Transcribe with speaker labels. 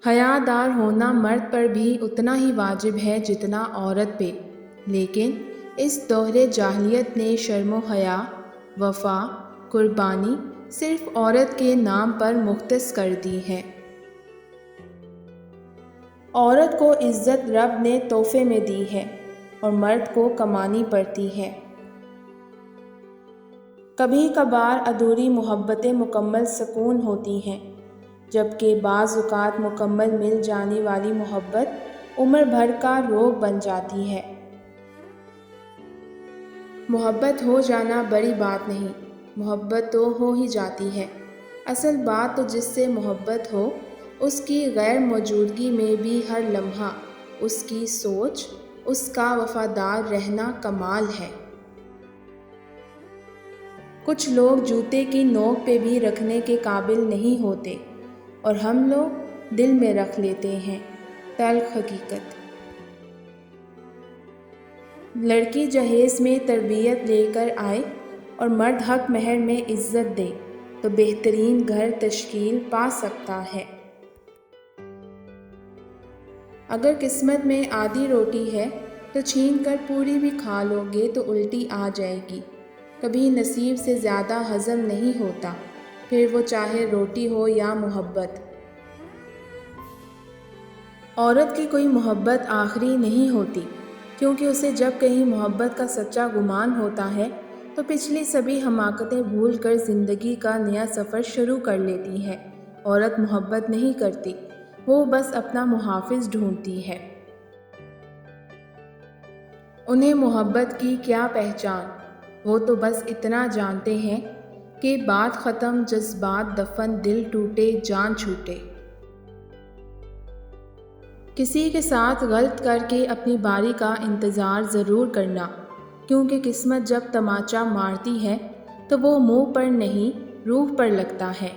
Speaker 1: حیادار ہونا مرد پر بھی اتنا ہی واجب ہے جتنا عورت پہ، لیکن اس دور جاہلیت نے شرم و حیا، وفا، قربانی صرف عورت کے نام پر مختص کر دی ہے۔ عورت کو عزت رب نے تحفے میں دی ہے اور مرد کو کمانی پڑتی ہے۔ کبھی کبھار ادھوری محبتیں مکمل سکون ہوتی ہیں، جبکہ بعض اوقات مکمل مل جانے والی محبت عمر بھر کا روگ بن جاتی ہے۔ محبت ہو جانا بڑی بات نہیں، محبت تو ہو ہی جاتی ہے۔ اصل بات تو جس سے محبت ہو، اس کی غیر موجودگی میں بھی ہر لمحہ اس کی سوچ، اس کا وفادار رہنا کمال ہے۔ کچھ لوگ جوتے کی نوک پہ بھی رکھنے کے قابل نہیں ہوتے اور ہم لوگ دل میں رکھ لیتے ہیں۔ تلخ حقیقت۔ لڑکی جہیز میں تربیت لے کر آئے اور مرد حق مہر میں عزت دے تو بہترین گھر تشکیل پا سکتا ہے۔ اگر قسمت میں آدھی روٹی ہے تو چھین کر پوری بھی کھا لو گے تو الٹی آ جائے گی۔ کبھی نصیب سے زیادہ ہضم نہیں ہوتا، پھر وہ چاہے روٹی ہو یا محبت۔ عورت کی کوئی محبت آخری نہیں ہوتی، کیونکہ اسے جب کہیں محبت کا سچا گمان ہوتا ہے تو پچھلی سبھی حماقتیں بھول کر زندگی کا نیا سفر شروع کر لیتی ہے۔ عورت محبت نہیں کرتی، وہ بس اپنا محافظ ڈھونڈتی ہے۔ انہیں محبت کی کیا پہچان، وہ تو بس اتنا جانتے ہیں کہ بات ختم، جذبات دفن، دل ٹوٹے، جان چھوٹے۔ کسی کے ساتھ غلط کر کے اپنی باری کا انتظار ضرور کرنا، کیونکہ قسمت جب تماچا مارتی ہے تو وہ منہ پر نہیں، روح پر لگتا ہے۔